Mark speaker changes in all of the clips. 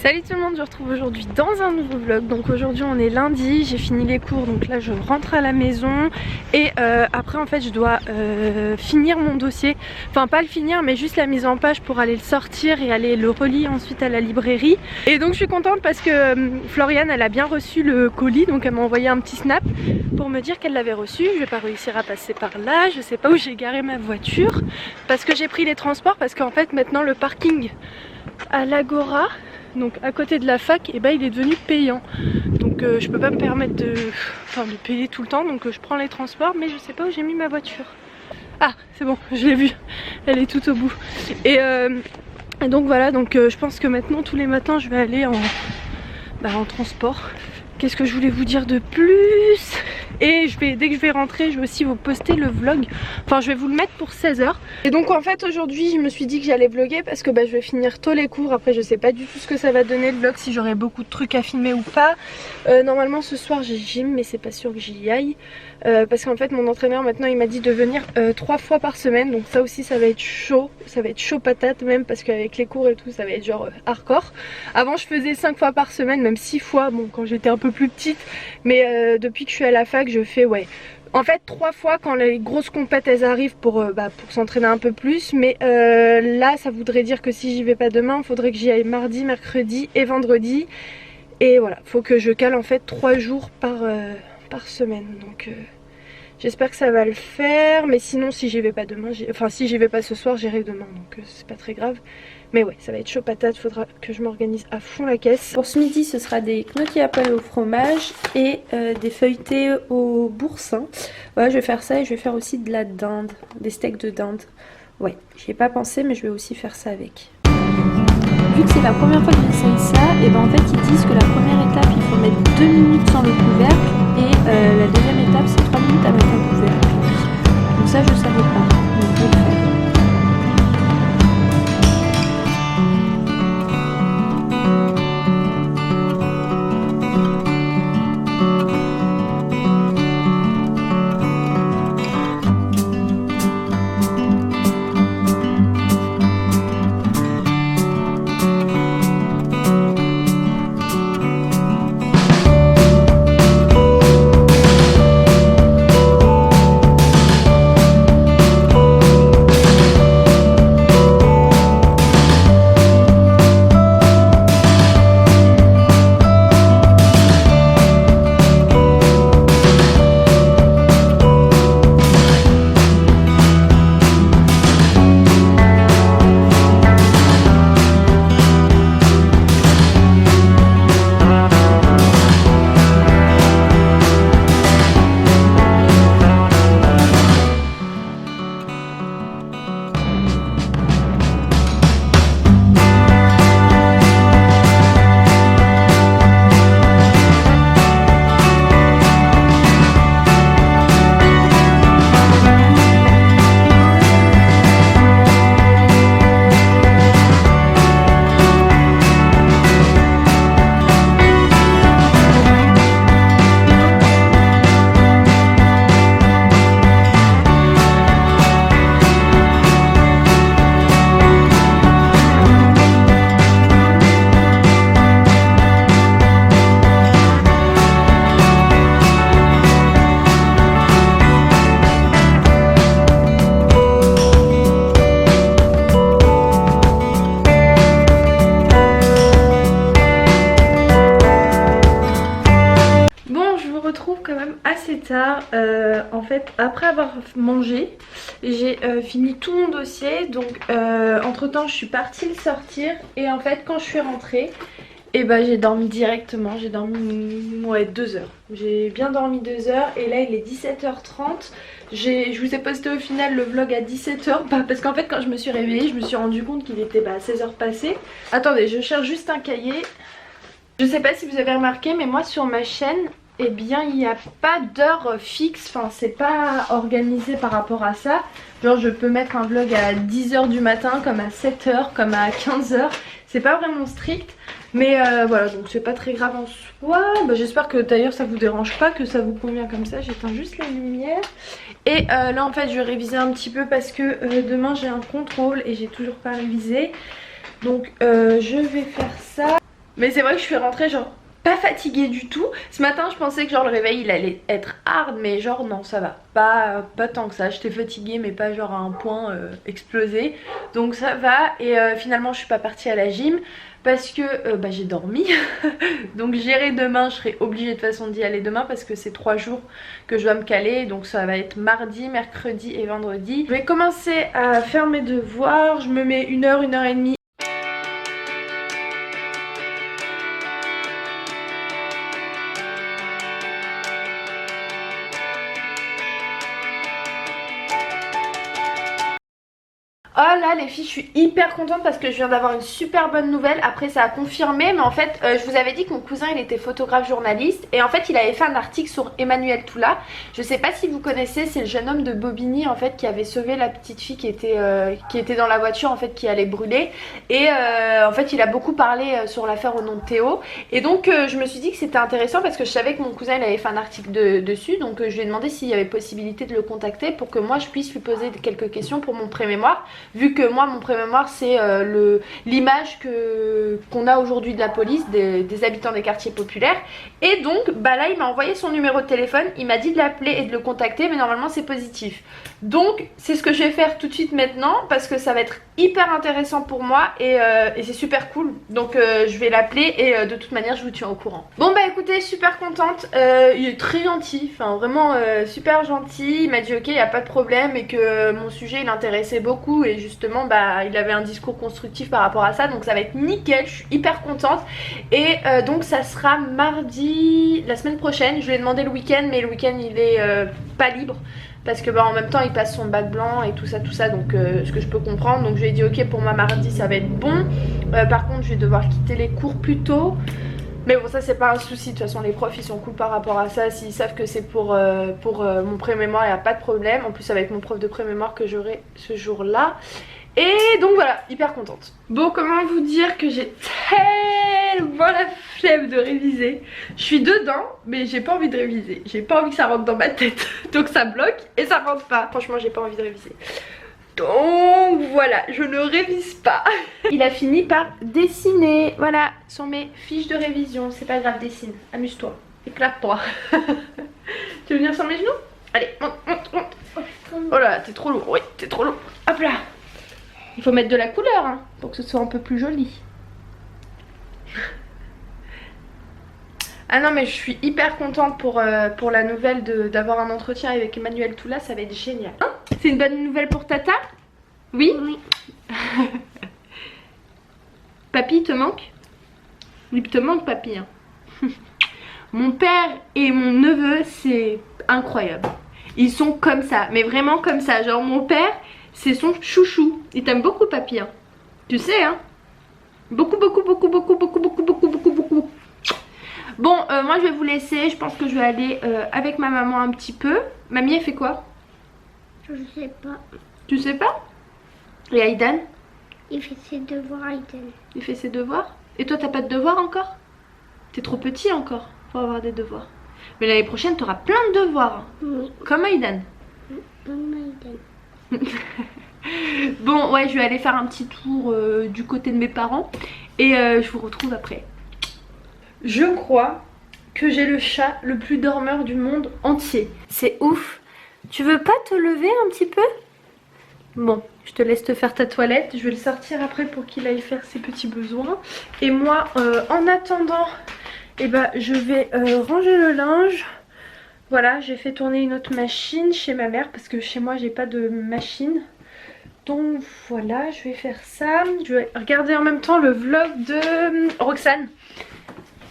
Speaker 1: Salut tout le monde, je vous retrouve aujourd'hui dans un nouveau vlog. Donc aujourd'hui on est lundi, j'ai fini les cours, donc là je rentre à la maison. Et après en fait je dois finir mon dossier. Enfin pas le finir mais juste la mise en page pour aller le sortir et aller le relire ensuite à la librairie. Et donc je suis contente parce que Floriane elle a bien reçu le colis. Donc elle m'a envoyé un petit snap pour me dire qu'elle l'avait reçu. Je vais pas réussir à passer par là, je sais pas où j'ai garé ma voiture. Parce que j'ai pris les transports, parce qu'en fait maintenant le parking à l'Agora, donc à côté de la fac, et il est devenu payant. Donc je peux pas me permettre de payer tout le temps, donc je prends les transports, mais je sais pas où j'ai mis ma voiture. Ah c'est bon, je l'ai vue, elle est tout au bout. Et donc voilà, donc je pense que maintenant tous les matins je vais aller en transport. Qu'est-ce que je voulais vous dire de plus? Et dès que je vais rentrer, je vais aussi vous poster le vlog. Enfin, je vais vous le mettre pour 16 h. Et donc en fait aujourd'hui, je me suis dit que j'allais vlogger parce que je vais finir tôt les cours. Après, je sais pas du tout ce que ça va donner le vlog, si j'aurai beaucoup de trucs à filmer ou pas. Normalement ce soir j'ai gym, mais c'est pas sûr que j'y aille. Parce qu'en fait mon entraîneur maintenant il m'a dit de venir 3 fois par semaine. Donc ça aussi ça va être chaud. Ça va être chaud patate même, parce qu'avec les cours et tout ça va être genre hardcore. Avant je faisais 5 fois par semaine, même 6 fois, bon quand j'étais un peu plus petite. Mais depuis que je suis à la fac je fais en fait 3 fois quand les grosses compètes elles arrivent pour s'entraîner un peu plus. Mais là ça voudrait dire que si j'y vais pas demain, il faudrait que j'y aille mardi, mercredi et vendredi. Et voilà, faut que je cale en fait 3 jours par semaine. Donc j'espère que ça va le faire. Mais sinon si j'y vais pas demain, si j'y vais pas ce soir, j'irai demain. Donc c'est pas très grave. Mais ouais, ça va être chaud patate, faudra que je m'organise à fond la caisse. Pour ce midi, ce sera des gnocchis à poêle au fromage et des feuilletés au boursin. Voilà, je vais faire ça et je vais faire aussi de la dinde, des steaks de dinde. Ouais, j'y ai pas pensé, mais je vais aussi faire ça avec. Vu que c'est la première fois que j'essaye ça, et en fait ils disent que la première étape il faut mettre 2 minutes sans le couvercle et la deuxième étape c'est 3 minutes avec un couvercle. Donc ça je savais pas, donc je vais le faire. Tard. En fait après avoir mangé j'ai fini tout mon dossier, donc entre temps je suis partie le sortir et en fait quand je suis rentrée j'ai dormi directement, j'ai dormi 2 heures, j'ai bien dormi 2 heures et là il est 17h30. Je vous ai posté au final le vlog à 17 h parce qu'en fait quand je me suis réveillée je me suis rendu compte qu'il était 16 h passées. Attendez, je cherche juste un cahier. Je sais pas si vous avez remarqué mais moi sur ma chaîne il n'y a pas d'heure fixe, enfin c'est pas organisé par rapport à ça. Genre je peux mettre un vlog à 10 h du matin, comme à 7 h, comme à 15 h. C'est pas vraiment strict. Mais voilà, donc c'est pas très grave en soi. J'espère que d'ailleurs ça vous dérange pas, que ça vous convient comme ça. J'éteins juste la lumière. Et là en fait je vais réviser un petit peu parce que demain j'ai un contrôle et j'ai toujours pas révisé. Donc je vais faire ça. Mais c'est vrai que je suis rentrée genre pas fatiguée du tout. Ce matin je pensais que genre le réveil il allait être hard, mais genre non ça va. Pas tant que ça, j'étais fatiguée mais pas genre à un point explosé. Donc ça va et finalement je suis pas partie à la gym parce que j'ai dormi. Donc j'irai demain, je serai obligée de toute façon d'y aller demain parce que c'est 3 jours que je dois me caler. Donc ça va être mardi, mercredi et vendredi. Je vais commencer à faire mes devoirs, je me mets 1 heure, 1 heure et demie. Oh là les filles, je suis hyper contente parce que je viens d'avoir une super bonne nouvelle. Après ça a confirmé, mais en fait je vous avais dit que mon cousin il était photographe journaliste et en fait il avait fait un article sur Emmanuel Toula. Je sais pas si vous connaissez, c'est le jeune homme de Bobigny en fait qui avait sauvé la petite fille qui était dans la voiture en fait qui allait brûler. Et en fait il a beaucoup parlé sur l'affaire au nom de Théo. Et donc je me suis dit que c'était intéressant parce que je savais que mon cousin il avait fait un article dessus. Donc je lui ai demandé s'il y avait possibilité de le contacter pour que moi je puisse lui poser quelques questions pour mon pré-mémoire. Vu que moi mon pré-mémoire c'est l'image qu'on a aujourd'hui de la police, des habitants des quartiers populaires. Et donc là il m'a envoyé son numéro de téléphone, il m'a dit de l'appeler et de le contacter, mais normalement c'est positif. Donc c'est ce que je vais faire tout de suite maintenant parce que ça va être hyper intéressant pour moi et c'est super cool. Donc je vais l'appeler et de toute manière je vous tiens au courant. Bon bah écoutez, super contente, il est très gentil, enfin vraiment super gentil. Il m'a dit ok, il n'y a pas de problème et que mon sujet il l'intéressait beaucoup et justement il avait un discours constructif par rapport à ça, donc ça va être nickel, je suis hyper contente. Et donc ça sera mardi la semaine prochaine. Je lui ai demandé le week-end, mais le week-end il est pas libre parce que en même temps il passe son bac blanc et tout ça donc ce que je peux comprendre. Donc je lui ai dit ok, pour moi mardi ça va être bon. Par contre je vais devoir quitter les cours plus tôt, mais bon ça c'est pas un souci, de toute façon les profs ils sont cool par rapport à ça. S'ils savent que c'est pour mon pré-mémoire, il n'y a pas de problème. En plus ça va être mon prof de pré-mémoire que j'aurai ce jour là. Et donc voilà, hyper contente. Bon, comment vous dire que j'ai tellement la flemme de réviser. Je suis dedans, mais j'ai pas envie de réviser. J'ai pas envie que ça rentre dans ma tête. Donc ça bloque et ça rentre pas. Franchement, j'ai pas envie de réviser. Donc voilà, je ne révise pas. Il a fini par dessiner. Voilà, sur mes fiches de révision. C'est pas grave, dessine. Amuse-toi. Éclate-toi. Tu veux venir sur mes genoux? Allez, monte. Oh là, t'es trop lourd. Oui, t'es trop lourd. Hop là. Il faut mettre de la couleur hein, pour que ce soit un peu plus joli. Ah non mais je suis hyper contente pour la nouvelle d'avoir un entretien avec Emmanuel Toula, ça va être génial. Hein, c'est une bonne nouvelle pour Tata? Oui. Oui. Papy te manque? Il te manque papy hein. Mon père et mon neveu c'est incroyable. Ils sont comme ça, mais vraiment comme ça. Genre mon père c'est son chouchou. Il t'aime beaucoup papy hein. Tu sais hein. Beaucoup. Bon moi je vais vous laisser. Je pense que je vais aller avec ma maman un petit peu. Mamie elle fait quoi?
Speaker 2: Je sais pas.
Speaker 1: Tu sais pas? Et Aïdan?
Speaker 2: Il fait ses devoirs, Aïdan.
Speaker 1: Il fait ses devoirs? Et toi t'as pas de devoirs encore? T'es trop petit encore pour avoir des devoirs. Mais l'année prochaine t'auras plein de devoirs hein.
Speaker 2: Oui.
Speaker 1: Comme Aïdan.
Speaker 2: Comme Aïdan.
Speaker 1: Bon ouais, je vais aller faire un petit tour du côté de mes parents et je vous retrouve après. Je crois que j'ai le chat le plus dormeur du monde entier. C'est ouf. Tu veux pas te lever un petit peu? Bon, je te laisse te faire ta toilette. Je vais le sortir après pour qu'il aille faire ses petits besoins. Et moi en attendant, je vais ranger le linge. Voilà, j'ai fait tourner une autre machine chez ma mère parce que chez moi j'ai pas de machine. Donc voilà, je vais faire ça. Je vais regarder en même temps le vlog de Roxane.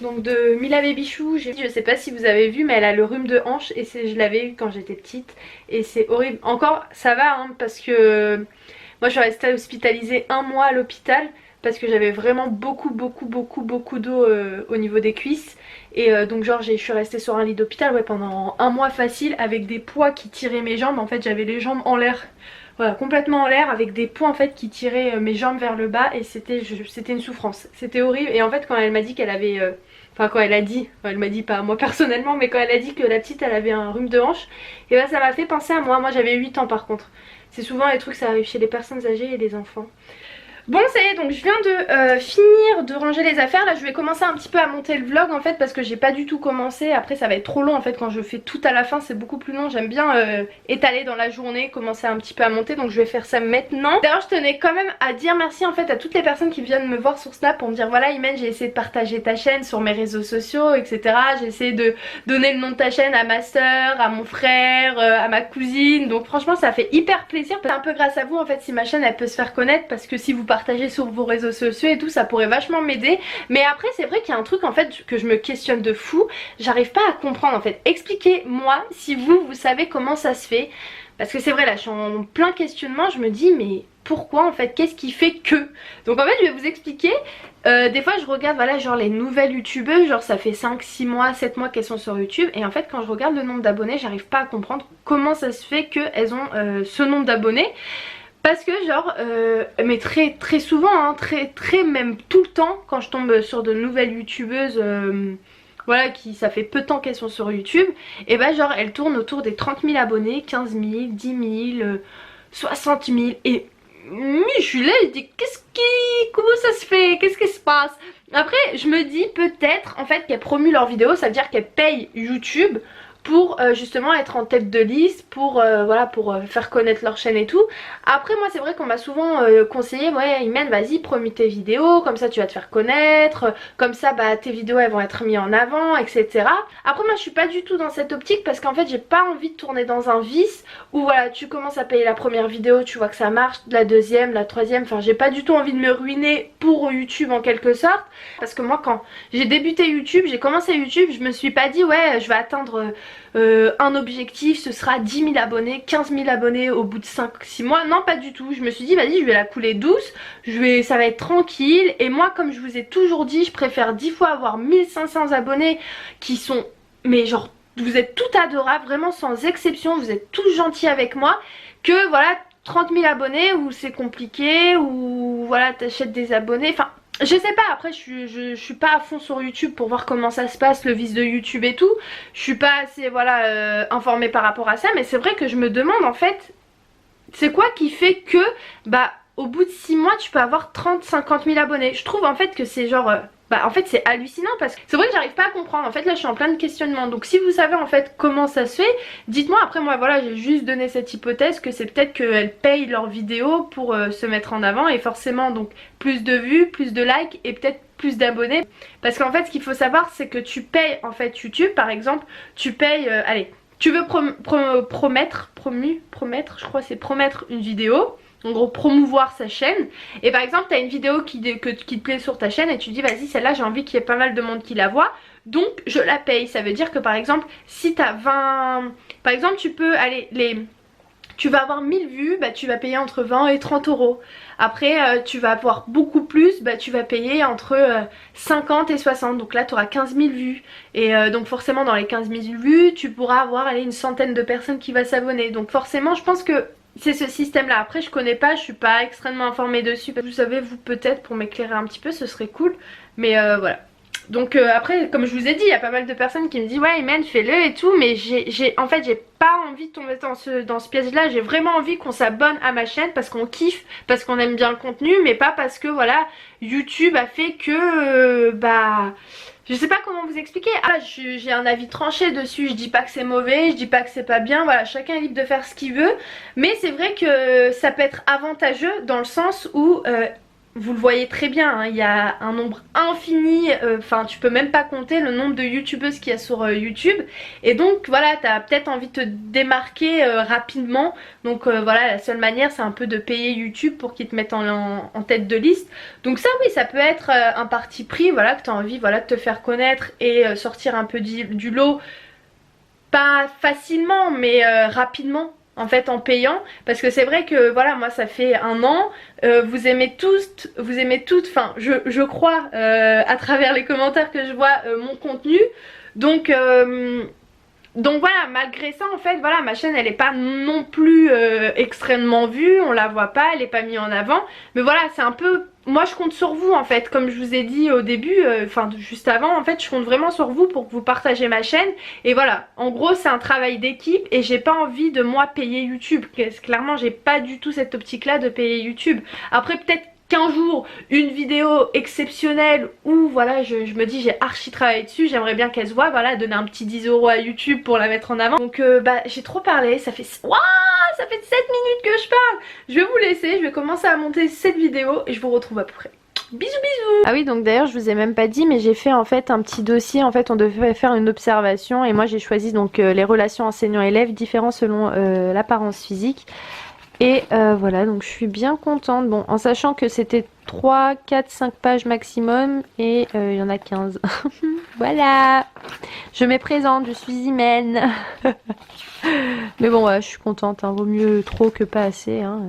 Speaker 1: Donc de Mila Babychou. Je sais pas si vous avez vu, mais elle a le rhume de hanche et je l'avais eu quand j'étais petite. Et c'est horrible. Encore ça va hein, parce que moi je suis restée hospitalisée 1 mois à l'hôpital. Parce que j'avais vraiment beaucoup d'eau au niveau des cuisses. Et donc genre je suis restée sur un lit d'hôpital pendant 1 mois facile. Avec des poids qui tiraient mes jambes. En fait j'avais les jambes en l'air. Voilà, complètement en l'air avec des poids en fait qui tiraient mes jambes vers le bas. Et c'était une souffrance. C'était horrible. Et en fait quand elle m'a dit qu'elle avait... Enfin quand elle a dit, elle m'a dit pas moi personnellement, mais quand elle a dit que la petite elle avait un rhume de hanche, et ça m'a fait penser à moi. Moi j'avais 8 ans par contre. C'est souvent les trucs ça arrive chez les personnes âgées et les enfants. Bon ça y est, donc je viens de finir de ranger les affaires. Là je vais commencer un petit peu à monter le vlog en fait, parce que j'ai pas du tout commencé. Après ça va être trop long en fait, quand je fais tout à la fin c'est beaucoup plus long. J'aime bien étaler dans la journée, commencer un petit peu à monter, donc je vais faire ça maintenant. D'ailleurs je tenais quand même à dire merci en fait à toutes les personnes qui viennent me voir sur Snap pour me dire voilà Imen, j'ai essayé de partager ta chaîne sur mes réseaux sociaux etc. J'ai essayé de donner le nom de ta chaîne à ma soeur, à mon frère, à ma cousine. Donc franchement ça fait hyper plaisir. C'est un peu grâce à vous en fait si ma chaîne elle peut se faire connaître, parce que si vous partagez sur vos réseaux sociaux et tout, ça pourrait vachement m'aider. Mais après c'est vrai qu'il y a un truc en fait que je me questionne de fou, j'arrive pas à comprendre en fait. Expliquez-moi si vous savez comment ça se fait, parce que c'est vrai là je suis en plein questionnement, je me dis mais pourquoi en fait, qu'est-ce qui fait que. Donc en fait je vais vous expliquer. Des fois je regarde voilà genre les nouvelles youtubeuses, genre ça fait 5, 6 mois, 7 mois qu'elles sont sur YouTube, et en fait quand je regarde le nombre d'abonnés j'arrive pas à comprendre comment ça se fait qu'elles ont ce nombre d'abonnés. Parce que genre, mais très souvent, hein, très même tout le temps, quand je tombe sur de nouvelles youtubeuses, voilà, qui ça fait peu de temps qu'elles sont sur YouTube, et bah genre elles tournent autour des 30 000 abonnés, 15 000, 10 000, 60 000, et je suis là, je dis comment ça se fait, qu'est-ce qui se passe. Après je me dis peut-être en fait qu'elles promuent leurs vidéos, ça veut dire qu'elles payent YouTube pour justement être en tête de liste, pour voilà, pour faire connaître leur chaîne et tout. Après moi c'est vrai qu'on m'a souvent conseillé ouais Imen vas-y promets tes vidéos, comme ça tu vas te faire connaître, comme ça bah tes vidéos elles vont être mises en avant etc. Après moi je suis pas du tout dans cette optique, parce qu'en fait j'ai pas envie de tourner dans un vice où voilà tu commences à payer la première vidéo, tu vois que ça marche, la deuxième, la troisième, enfin j'ai pas du tout envie de me ruiner pour YouTube en quelque sorte. Parce que moi quand j'ai débuté YouTube, j'ai commencé YouTube, je me suis pas dit ouais je vais atteindre un objectif, ce sera 10 000 abonnés, 15 000 abonnés au bout de 5-6 mois. Non pas du tout, je me suis dit vas-y je vais la couler douce, ça va être tranquille. Et moi comme je vous ai toujours dit, je préfère 10 fois avoir 1500 abonnés qui sont, mais genre vous êtes tout adorables, vraiment sans exception, vous êtes tous gentils avec moi, que voilà 30 000 abonnés où c'est compliqué, ou voilà t'achètes des abonnés, enfin je sais pas. Après je suis pas à fond sur YouTube pour voir comment ça se passe, le vice de YouTube et tout. Je suis pas assez voilà informée par rapport à ça, mais c'est vrai que je me demande en fait c'est quoi qui fait que bah au bout de 6 mois tu peux avoir 30-50 000 abonnés. Je trouve en fait que c'est genre bah en fait c'est hallucinant, parce que c'est vrai que j'arrive pas à comprendre. En fait là je suis en plein de questionnements, donc si vous savez en fait comment ça se fait, dites-moi. Après moi voilà j'ai juste donné cette hypothèse que c'est peut-être qu'elles payent leurs vidéos pour se mettre en avant, et forcément donc plus de vues, plus de likes et peut-être plus d'abonnés. Parce qu'en fait ce qu'il faut savoir c'est que tu payes en fait YouTube par exemple, tu payes allez tu veux promettre je crois c'est promettre une vidéo, en gros promouvoir sa chaîne, et par exemple t'as une vidéo qui te plaît sur ta chaîne et tu dis vas-y celle-là j'ai envie qu'il y ait pas mal de monde qui la voit, donc je la paye. Ça veut dire que par exemple si t'as 20, par exemple tu peux aller tu vas avoir 1000 vues, bah tu vas payer entre 20 et 30 euros. Après tu vas avoir beaucoup plus, bah tu vas payer entre 50 et 60. Donc là tu auras 15 000 vues. Et donc forcément dans les 15 000 vues tu pourras avoir allez, une centaine de personnes qui va s'abonner. Donc forcément je pense que c'est ce système là. Après je connais pas, je suis pas extrêmement informée dessus. Vous savez vous peut-être pour m'éclairer un petit peu, ce serait cool. Mais voilà. Donc après comme je vous ai dit il y a pas mal de personnes qui me disent ouais Imen fais-le et tout, mais en fait j'ai pas envie de tomber dans ce piège là. J'ai vraiment envie qu'on s'abonne à ma chaîne parce qu'on kiffe, parce qu'on aime bien le contenu, mais pas parce que voilà YouTube a fait que bah je sais pas comment vous expliquer. Ah, j'ai un avis tranché dessus, je dis pas que c'est mauvais, je dis pas que c'est pas bien, voilà chacun est libre de faire ce qu'il veut, mais c'est vrai que ça peut être avantageux dans le sens où vous le voyez très bien, hein, il y a un nombre infini, enfin tu peux même pas compter le nombre de youtubeuses qu'il y a sur YouTube. Et donc voilà, t'as peut-être envie de te démarquer rapidement. Donc voilà, la seule manière c'est un peu de payer YouTube pour qu'ils te mettent en tête de liste. Donc ça oui, ça peut être un parti pris, voilà, que t'as envie voilà, de te faire connaître et sortir un peu du lot. Pas facilement mais rapidement. En fait en payant, parce que c'est vrai que voilà moi ça fait 1 an, vous aimez toutes, enfin je crois à travers les commentaires que je vois mon contenu, donc voilà, malgré ça en fait voilà ma chaîne elle est pas non plus extrêmement vue, on la voit pas, elle est pas mise en avant, mais voilà c'est un peu, moi je compte sur vous en fait, comme je vous ai dit au début, enfin juste avant en fait je compte vraiment sur vous pour que vous partagez ma chaîne. Et voilà, en gros c'est un travail d'équipe et j'ai pas envie de moi payer YouTube, clairement j'ai pas du tout cette optique là de payer YouTube. Après peut-être 15 jours une vidéo exceptionnelle où voilà je me dis j'ai archi travaillé dessus, j'aimerais bien qu'elle se voit, voilà, donner un petit 10 € à YouTube pour la mettre en avant. Donc bah j'ai trop parlé, ça fait 7 minutes que je parle. Je vais vous laisser, je vais commencer à monter cette vidéo et je vous retrouve après. Bisous bisous. Ah oui, donc d'ailleurs je vous ai même pas dit, mais j'ai fait en fait un petit dossier. En fait on devait faire une observation et moi j'ai choisi donc les relations enseignant-élève différents selon l'apparence physique. Et voilà, donc je suis bien contente. Bon, en sachant que c'était 3, 4, 5 pages maximum et il y en a 15. Voilà, je me présente, je suis Imen. Mais bon, ouais, je suis contente, hein. Vaut mieux trop que pas assez, hein.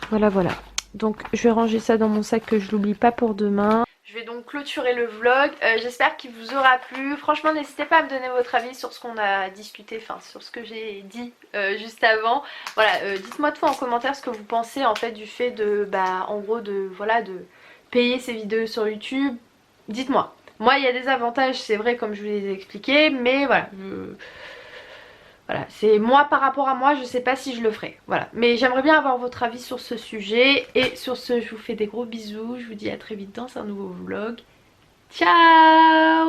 Speaker 1: Voilà, voilà. Donc je vais ranger ça dans mon sac que je l'oublie pas pour demain. Je vais donc clôturer le vlog, j'espère qu'il vous aura plu. Franchement n'hésitez pas à me donner votre avis sur ce qu'on a discuté, enfin sur ce que j'ai dit juste avant. Voilà, dites-moi tout en commentaire ce que vous pensez en fait du fait de, bah en gros de, voilà, de payer ces vidéos sur YouTube. Dites-moi. Moi il y a des avantages, c'est vrai comme je vous les ai expliqué, mais voilà, voilà, c'est moi par rapport à moi, je sais pas si je le ferai. Voilà, mais j'aimerais bien avoir votre avis sur ce sujet. Et sur ce, je vous fais des gros bisous. Je vous dis à très vite dans un nouveau vlog. Ciao!